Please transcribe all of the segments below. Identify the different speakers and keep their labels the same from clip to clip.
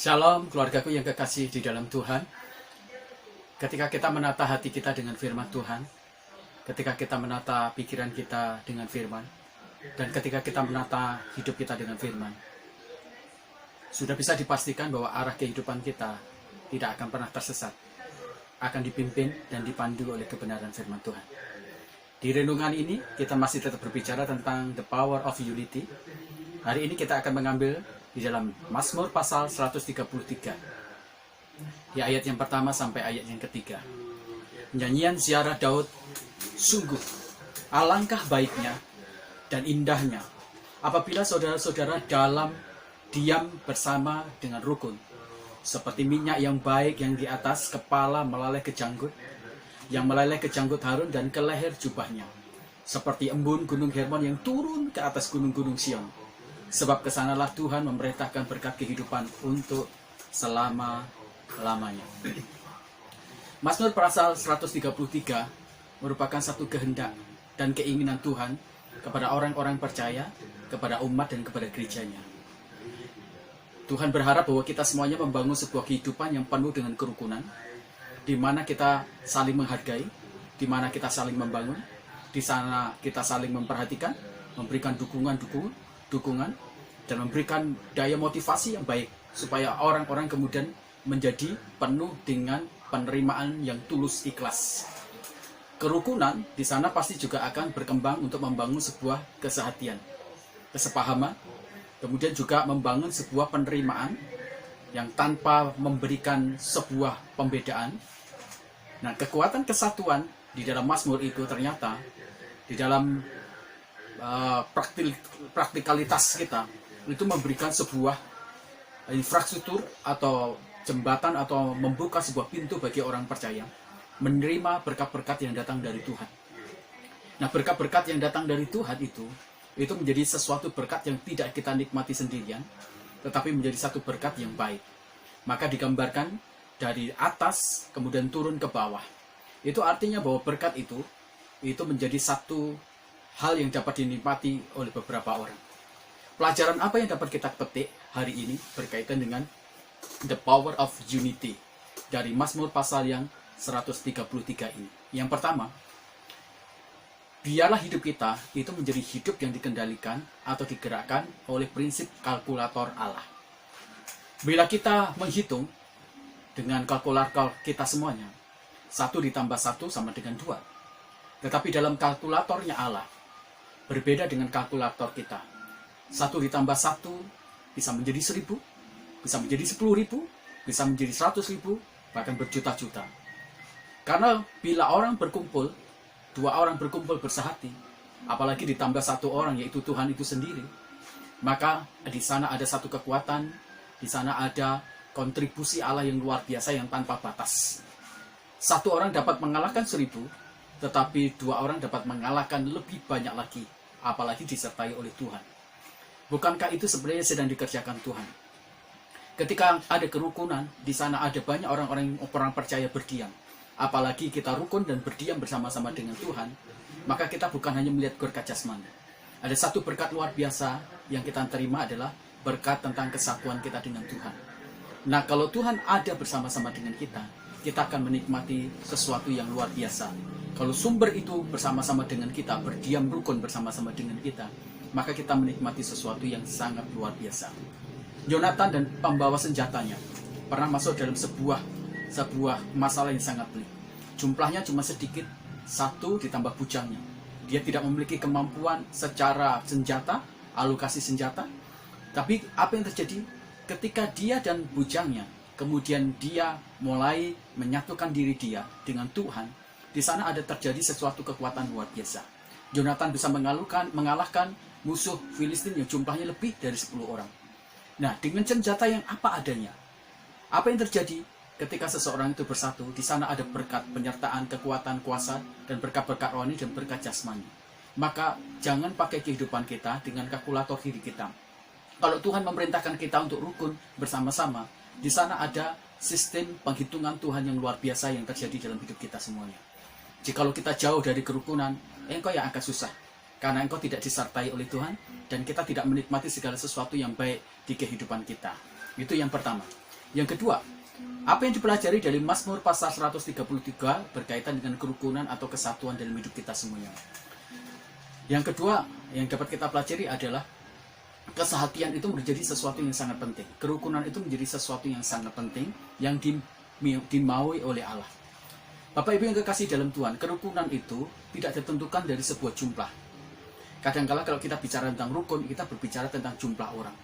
Speaker 1: Shalom keluargaku yang kekasih di dalam Tuhan. Ketika kita menata hati kita dengan firman Tuhan, ketika kita menata pikiran kita dengan firman, dan ketika kita menata hidup kita dengan firman, sudah bisa dipastikan bahwa arah kehidupan kita tidak akan pernah tersesat, akan dipimpin dan dipandu oleh kebenaran firman Tuhan. Di renungan ini kita masih tetap berbicara tentang the power of unity. Hari ini kita akan mengambil di dalam Mazmur pasal 133 di ayat yang pertama sampai ayat yang ketiga. Nyanyian ziarah Daud, sungguh alangkah baiknya dan indahnya apabila saudara-saudara dalam diam bersama dengan rukun, seperti minyak yang baik yang di atas kepala meleleh ke janggut, yang meleleh ke janggut Harun dan ke leher jubahnya, seperti embun gunung Hermon yang turun ke atas gunung-gunung Sion. Sebab kesanalah Tuhan memerintahkan berkat kehidupan untuk selama-lamanya. Mazmur pasal 133 merupakan satu kehendak dan keinginan Tuhan kepada orang-orang percaya, kepada umat dan kepada gerejanya. Tuhan berharap bahwa kita semuanya membangun sebuah kehidupan yang penuh dengan kerukunan, di mana kita saling menghargai, di mana kita saling membangun, di sana kita saling memperhatikan, memberikan dukungan, dan memberikan daya motivasi yang baik supaya orang-orang kemudian menjadi penuh dengan penerimaan yang tulus ikhlas. Kerukunan di sana pasti juga akan berkembang untuk membangun sebuah kesehatian, kesepahaman, kemudian juga membangun sebuah penerimaan yang tanpa memberikan sebuah pembedaan. Nah, kekuatan kesatuan di dalam Mazmur itu ternyata di dalam praktikalitas kita itu memberikan sebuah infrastruktur atau jembatan atau membuka sebuah pintu bagi orang percaya menerima berkat-berkat yang datang dari Tuhan. Nah, berkat-berkat yang datang dari Tuhan itu menjadi sesuatu berkat yang tidak kita nikmati sendirian, tetapi menjadi satu berkat yang baik. Maka digambarkan dari atas kemudian turun ke bawah. Itu artinya bahwa berkat itu menjadi satu hal yang dapat dinikmati oleh beberapa orang. Pelajaran apa yang dapat kita petik hari ini berkaitan dengan the power of unity dari Mazmur pasal yang 133 ini? Yang pertama, biarlah hidup kita itu menjadi hidup yang dikendalikan atau digerakkan oleh prinsip kalkulator Allah. Bila kita menghitung dengan kalkulator kita semuanya, 1 ditambah 1 sama dengan 2. Tetapi dalam kalkulatornya Allah berbeda dengan kalkulator kita. 1 ditambah 1 bisa menjadi 1000, bisa menjadi 10.000, bisa menjadi 100.000, bahkan berjuta-juta. Karena bila orang berkumpul, 2 orang berkumpul bersehati, apalagi ditambah 1 orang yaitu Tuhan itu sendiri, maka di sana ada satu kekuatan, di sana ada kontribusi Allah yang luar biasa yang tanpa batas. 1 orang dapat mengalahkan 1000, tetapi 2 orang dapat mengalahkan lebih banyak lagi, apalagi disertai oleh Tuhan. Bukankah itu sebenarnya sedang dikerjakan Tuhan? Ketika ada kerukunan, di sana ada banyak orang percaya berdiam. Apalagi kita rukun dan berdiam bersama-sama dengan Tuhan, maka kita bukan hanya melihat berkat jasmani. Ada satu berkat luar biasa yang kita terima adalah berkat tentang kesatuan kita dengan Tuhan. Nah, kalau Tuhan ada bersama-sama dengan kita akan menikmati sesuatu yang luar biasa. Kalau sumber itu bersama-sama dengan kita, berdiam rukun bersama-sama dengan kita, maka kita menikmati sesuatu yang sangat luar biasa. Yonatan dan pembawa senjatanya pernah masuk dalam sebuah masalah yang sangat pelik. Jumlahnya cuma sedikit, 1 ditambah bujangnya. Dia tidak memiliki kemampuan secara senjata, alokasi senjata. Tapi apa yang terjadi ketika dia dan bujangnya, kemudian dia mulai menyatukan diri dia dengan Tuhan, di sana ada terjadi sesuatu kekuatan luar biasa. Yonatan bisa mengalahkan musuh Filistin yang jumlahnya lebih dari 10 orang. Nah, dengan senjata yang apa adanya. Apa yang terjadi ketika seseorang itu bersatu? Di sana ada berkat penyertaan, kekuatan, kuasa, dan berkat-berkat rohani dan berkat jasmani. Maka jangan pakai kehidupan kita dengan kalkulator diri kita. Kalau Tuhan memerintahkan kita untuk rukun bersama-sama, di sana ada sistem penghitungan Tuhan yang luar biasa yang terjadi dalam hidup kita semuanya. Jikalau kita jauh dari kerukunan, engkau yang akan susah. Karena engkau tidak disertai oleh Tuhan, dan kita tidak menikmati segala sesuatu yang baik di kehidupan kita. Itu yang pertama. Yang kedua, apa yang dipelajari dari Mazmur pasal 133 berkaitan dengan kerukunan atau kesatuan dalam hidup kita semuanya. Yang kedua, yang dapat kita pelajari adalah kesehatian itu menjadi sesuatu yang sangat penting. Kerukunan itu menjadi sesuatu yang sangat penting yang dimaui oleh Allah. Bapak Ibu yang kekasih dalam Tuhan, kerukunan itu tidak ditentukan dari sebuah jumlah. Kadang-kala kalau kita bicara tentang rukun, kita berbicara tentang jumlah orang.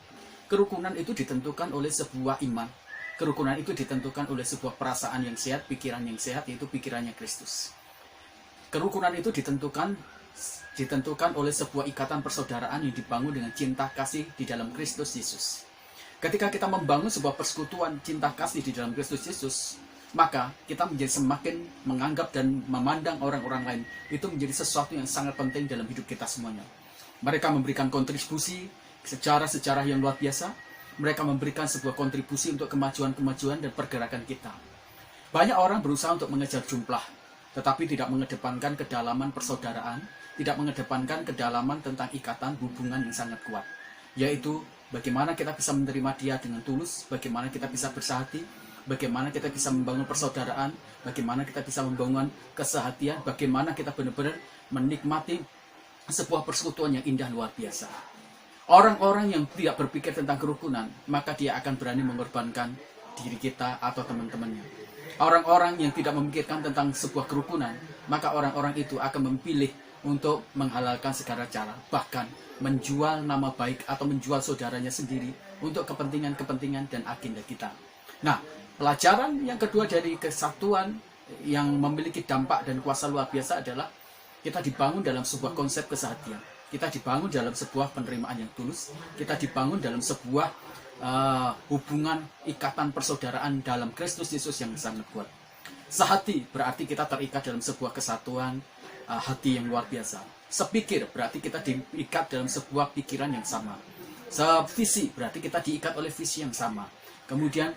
Speaker 1: Kerukunan itu ditentukan oleh sebuah iman. Kerukunan itu ditentukan oleh sebuah perasaan yang sehat, pikiran yang sehat, yaitu pikirannya Kristus. Kerukunan itu ditentukan oleh sebuah ikatan persaudaraan yang dibangun dengan cinta kasih di dalam Kristus Yesus. Ketika kita membangun sebuah persekutuan cinta kasih di dalam Kristus Yesus, maka kita menjadi semakin menganggap dan memandang orang-orang lain itu menjadi sesuatu yang sangat penting dalam hidup kita semuanya. Mereka memberikan kontribusi sejarah-sejarah yang luar biasa. Mereka memberikan sebuah kontribusi untuk kemajuan-kemajuan dan pergerakan kita. Banyak orang berusaha untuk mengejar jumlah, tetapi tidak mengedepankan kedalaman persaudaraan, tidak mengedepankan kedalaman tentang ikatan hubungan yang sangat kuat, yaitu bagaimana kita bisa menerima dia dengan tulus, bagaimana kita bisa bersahati, bagaimana kita bisa membangun persaudaraan, bagaimana kita bisa membangun kesehatian, bagaimana kita benar-benar menikmati sebuah persekutuan yang indah luar biasa. Orang-orang yang tidak berpikir tentang kerukunan, maka dia akan berani mengorbankan diri kita atau teman-temannya. Orang-orang yang tidak memikirkan tentang sebuah kerukunan, maka orang-orang itu akan memilih untuk menghalalkan segala cara, bahkan menjual nama baik atau menjual saudaranya sendiri untuk kepentingan-kepentingan dan agenda kita. Nah, pelajaran yang kedua dari kesatuan yang memiliki dampak dan kuasa luar biasa adalah kita dibangun dalam sebuah konsep kesehatian. Kita dibangun dalam sebuah penerimaan yang tulus. Kita dibangun dalam sebuah hubungan ikatan persaudaraan dalam Kristus Yesus yang sangat kuat. Sehati berarti kita terikat dalam sebuah kesatuan hati yang luar biasa. Sepikir berarti kita diikat dalam sebuah pikiran yang sama. Sevisi berarti kita diikat oleh visi yang sama. Kemudian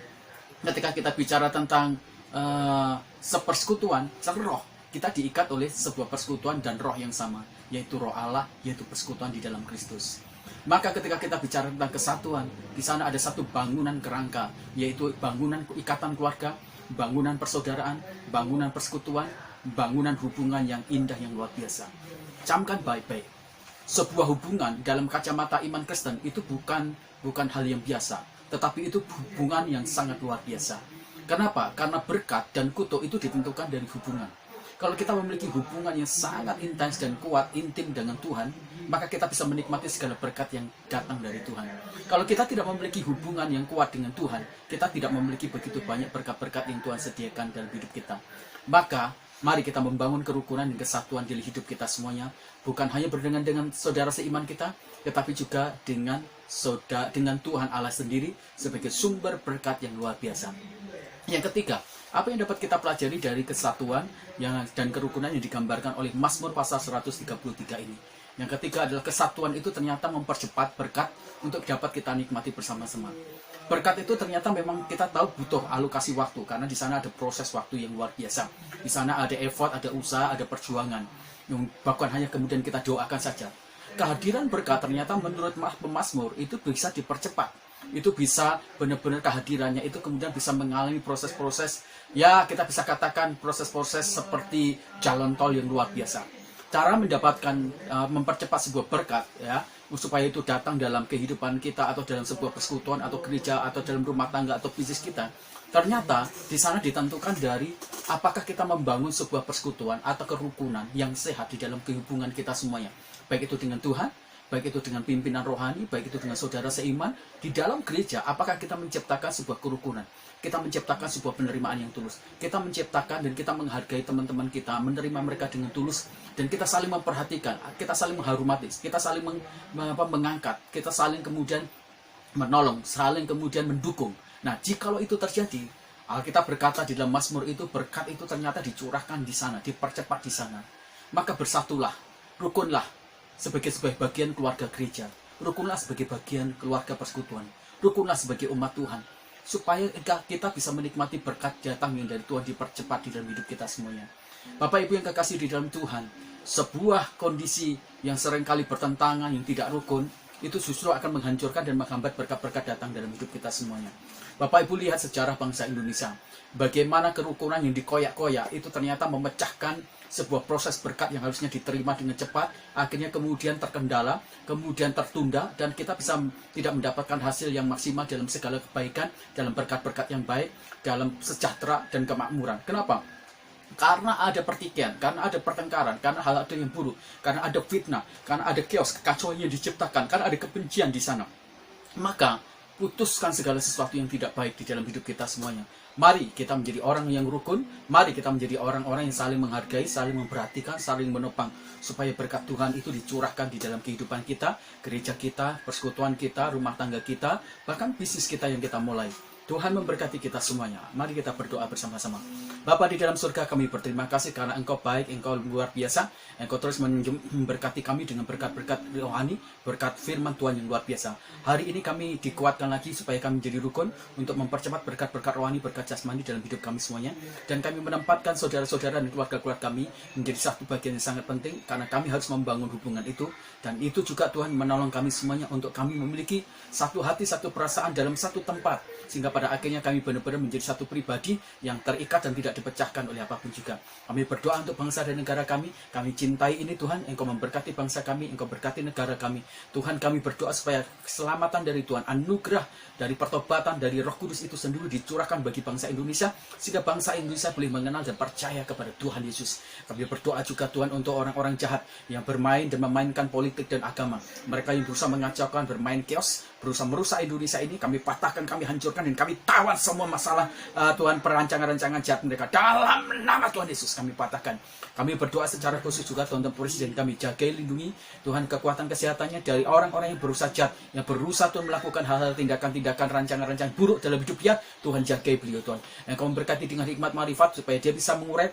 Speaker 1: ketika kita bicara tentang sepersekutuan, seroh, kita diikat oleh sebuah persekutuan dan roh yang sama, yaitu roh Allah, yaitu persekutuan di dalam Kristus. Maka ketika kita bicara tentang kesatuan, di sana ada satu bangunan kerangka, yaitu bangunan ikatan keluarga, bangunan persaudaraan, bangunan persekutuan, bangunan hubungan yang indah yang luar biasa. Camkan baik-baik. Sebuah hubungan dalam kacamata iman Kristen itu bukan hal yang biasa, tetapi itu hubungan yang sangat luar biasa. Kenapa? Karena berkat dan kutuk itu ditentukan dari hubungan. Kalau kita memiliki hubungan yang sangat intens dan kuat, intim dengan Tuhan, maka kita bisa menikmati segala berkat yang datang dari Tuhan. Kalau kita tidak memiliki hubungan yang kuat dengan Tuhan, kita tidak memiliki begitu banyak berkat-berkat yang Tuhan sediakan dalam hidup kita. Maka, mari kita membangun kerukunan dan kesatuan di hidup kita semuanya, bukan hanya berdengan dengan saudara seiman kita, tetapi juga dengan Tuhan Allah sendiri sebagai sumber berkat yang luar biasa. Yang ketiga, apa yang dapat kita pelajari dari kesatuan dan kerukunan yang digambarkan oleh Mazmur pasal 133 ini? Yang ketiga adalah kesatuan itu ternyata mempercepat berkat untuk dapat kita nikmati bersama-sama. Berkat itu ternyata memang kita tahu butuh alokasi waktu, karena di sana ada proses waktu yang luar biasa. Di sana ada effort, ada usaha, ada perjuangan, yang bahkan hanya kemudian kita doakan saja. Kehadiran berkat ternyata menurut pemazmur itu bisa dipercepat. Itu bisa benar-benar kehadirannya itu kemudian bisa mengalami proses-proses, ya kita bisa katakan proses-proses seperti jalan tol yang luar biasa. Cara mendapatkan mempercepat sebuah berkat, ya, supaya itu datang dalam kehidupan kita atau dalam sebuah persekutuan atau gereja atau dalam rumah tangga atau bisnis kita, ternyata di sana ditentukan dari apakah kita membangun sebuah persekutuan atau kerukunan yang sehat di dalam kehubungan kita semuanya, baik itu dengan Tuhan, baik itu dengan pimpinan rohani, baik itu dengan saudara seiman, di dalam gereja, apakah kita menciptakan sebuah kerukunan, kita menciptakan sebuah penerimaan yang tulus, kita menciptakan dan kita menghargai teman-teman kita, menerima mereka dengan tulus, dan kita saling memperhatikan, kita saling menghormati, kita saling mengangkat, kita saling kemudian menolong, saling kemudian mendukung. Nah, jikalau itu terjadi, Alkitab berkata di dalam Mazmur itu, berkat itu ternyata dicurahkan di sana, dipercepat di sana. Maka bersatulah, rukunlah, sebagai bagian keluarga gereja, rukunlah sebagai bagian keluarga persekutuan, rukunlah sebagai umat Tuhan, supaya kita bisa menikmati berkat datang yang dari Tuhan dipercepat di dalam hidup kita semuanya. Bapak Ibu yang kekasih di dalam Tuhan, sebuah kondisi yang seringkali bertentangan, yang tidak rukun, itu justru akan menghancurkan dan menghambat berkat-berkat datang dalam hidup kita semuanya. Bapak Ibu lihat sejarah bangsa Indonesia. Bagaimana kerukunan yang dikoyak-koyak itu ternyata memecahkan sebuah proses berkat yang harusnya diterima dengan cepat, akhirnya kemudian terkendala, kemudian tertunda, dan kita bisa tidak mendapatkan hasil yang maksimal dalam segala kebaikan, dalam berkat-berkat yang baik, dalam sejahtera dan kemakmuran. Kenapa? Karena ada pertikaian, karena ada pertengkaran, karena hal yang buruk, karena ada fitnah, karena ada chaos, kekacauan yang diciptakan, karena ada kebencian di sana. Maka putuskan segala sesuatu yang tidak baik di dalam hidup kita semuanya. Mari kita menjadi orang yang rukun, mari kita menjadi orang-orang yang saling menghargai, saling memperhatikan, saling menopang, supaya berkat Tuhan itu dicurahkan di dalam kehidupan kita, gereja kita, persekutuan kita, rumah tangga kita, bahkan bisnis kita yang kita mulai. Tuhan memberkati kita semuanya. Mari kita berdoa bersama-sama. Bapa di dalam surga, kami berterima kasih karena Engkau baik, Engkau luar biasa. Engkau terus memberkati kami dengan berkat-berkat rohani, berkat firman Tuhan yang luar biasa. Hari ini kami dikuatkan lagi supaya kami menjadi rukun untuk mempercepat berkat-berkat rohani, berkat jasmani dalam hidup kami semuanya. Dan kami menempatkan saudara-saudara dan keluarga-keluarga kami menjadi satu bagian yang sangat penting, karena kami harus membangun hubungan itu. Dan itu juga Tuhan menolong kami semuanya untuk kami memiliki satu hati, satu perasaan dalam satu tempat, sehingga pada akhirnya kami benar-benar menjadi satu pribadi yang terikat dan tidak dipecahkan oleh apapun juga. Kami berdoa untuk bangsa dan negara kami cintai ini Tuhan, Engkau memberkati bangsa kami, Engkau berkati negara kami. Tuhan, kami berdoa supaya keselamatan dari Tuhan, anugerah dari pertobatan dari Roh Kudus itu sendiri dicurahkan bagi bangsa Indonesia, sehingga bangsa Indonesia boleh mengenal dan percaya kepada Tuhan Yesus. Kami berdoa juga Tuhan untuk orang-orang jahat yang bermain dan memainkan politik dan agama. Mereka yang berusaha mengacaukan, bermain chaos, berusaha merusak Indonesia ini, kami patahkan, kami hancurkan, dan kami tawan semua masalah Tuhan, perancangan-rancangan jahat mereka. Dalam nama Tuhan Yesus kami patahkan. Kami berdoa secara khusus juga untuk presiden kami, jaga lindungi Tuhan kekuatan kesehatannya dari orang-orang yang berusaha jahat, yang berusaha Tuhan melakukan hal-hal tindakan-tindakan rancangan-rancangan buruk dalam hidup dia. Tuhan jaga beliau Tuhan. Engkau memberkati dengan hikmat marifat supaya dia bisa mengurai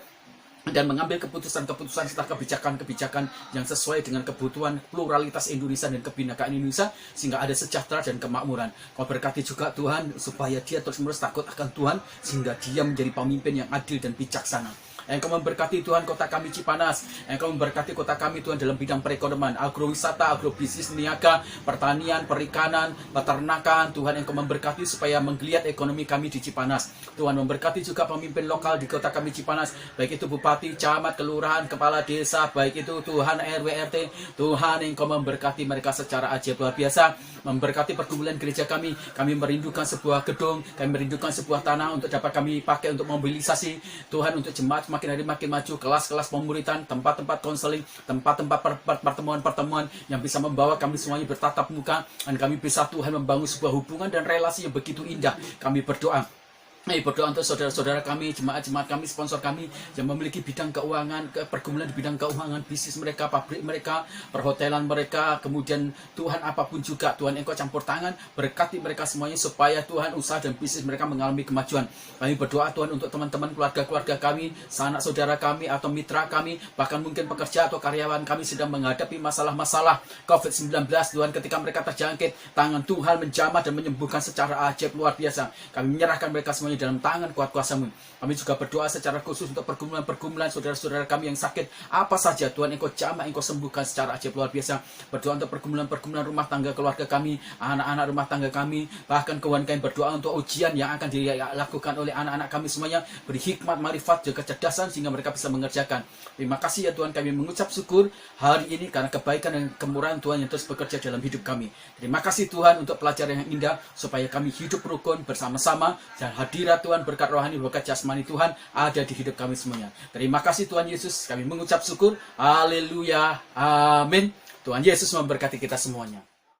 Speaker 1: dan mengambil keputusan-keputusan serta kebijakan-kebijakan yang sesuai dengan kebutuhan pluralitas Indonesia dan kebinekaan Indonesia, sehingga ada sejahtera dan kemakmuran. Kau berkati juga Tuhan supaya dia terus-menerus takut akan Tuhan, sehingga dia menjadi pemimpin yang adil dan bijaksana. Engkau memberkati Tuhan kota kami Cipanas. Engkau memberkati kota kami Tuhan dalam bidang perekonomian, agrowisata, agrobisnis, niaga, pertanian, perikanan, peternakan. Tuhan, Engkau memberkati supaya menggeliat ekonomi kami di Cipanas. Tuhan memberkati juga pemimpin lokal di kota kami Cipanas, baik itu bupati, camat, kelurahan, kepala desa, baik itu Tuhan RW RT. Tuhan, Engkau memberkati mereka secara ajaib luar biasa. Memberkati pergumulan gereja kami. Kami merindukan sebuah gedung, kami merindukan sebuah tanah untuk dapat kami pakai untuk mobilisasi Tuhan, untuk jemaat makin hari makin maju, kelas-kelas pemuritan, tempat-tempat konseling, tempat-tempat pertemuan-pertemuan yang bisa membawa kami semuanya bertatap muka, dan kami bisa Tuhan membangun sebuah hubungan dan relasi yang begitu indah. Kami berdoa untuk saudara-saudara kami, jemaat-jemaat kami, sponsor kami yang memiliki bidang keuangan, pergumulan di bidang keuangan, bisnis mereka, pabrik mereka, perhotelan mereka, kemudian Tuhan apapun juga, Tuhan Engkau campur tangan, berkati mereka semuanya supaya Tuhan usaha dan bisnis mereka mengalami kemajuan. Kami berdoa Tuhan untuk teman-teman keluarga-keluarga kami, sanak saudara kami atau mitra kami, bahkan mungkin pekerja atau karyawan kami sedang menghadapi masalah-masalah COVID-19. Tuhan, ketika mereka terjangkit, tangan Tuhan menjamah dan menyembuhkan secara ajaib luar biasa. Kami menyerahkan mereka semuanya dalam tangan kuat kuasa-Mu. Kami juga berdoa secara khusus untuk pergumulan-pergumulan saudara-saudara kami yang sakit, apa saja Tuhan Engkau jamah, Engkau sembuhkan secara ajaib luar biasa. Berdoa untuk pergumulan-pergumulan rumah tangga keluarga kami, anak-anak rumah tangga kami, bahkan Tuhan kami berdoa untuk ujian yang akan dilakukan oleh anak-anak kami semuanya, beri hikmat, marifat, juga kecerdasan sehingga mereka bisa mengerjakan. Terima kasih ya Tuhan, kami mengucap syukur hari ini karena kebaikan dan kemurahan Tuhan yang terus bekerja dalam hidup kami. Terima kasih Tuhan untuk pelajaran yang indah supaya kami hidup rukun bersama-sama, dan hadirat Tuhan, berkat rohani, berkat jasmani Tuhan ada di hidup kami semuanya. Terima kasih Tuhan Yesus, kami mengucap syukur. Haleluya, amin. Tuhan Yesus memberkati kita semuanya.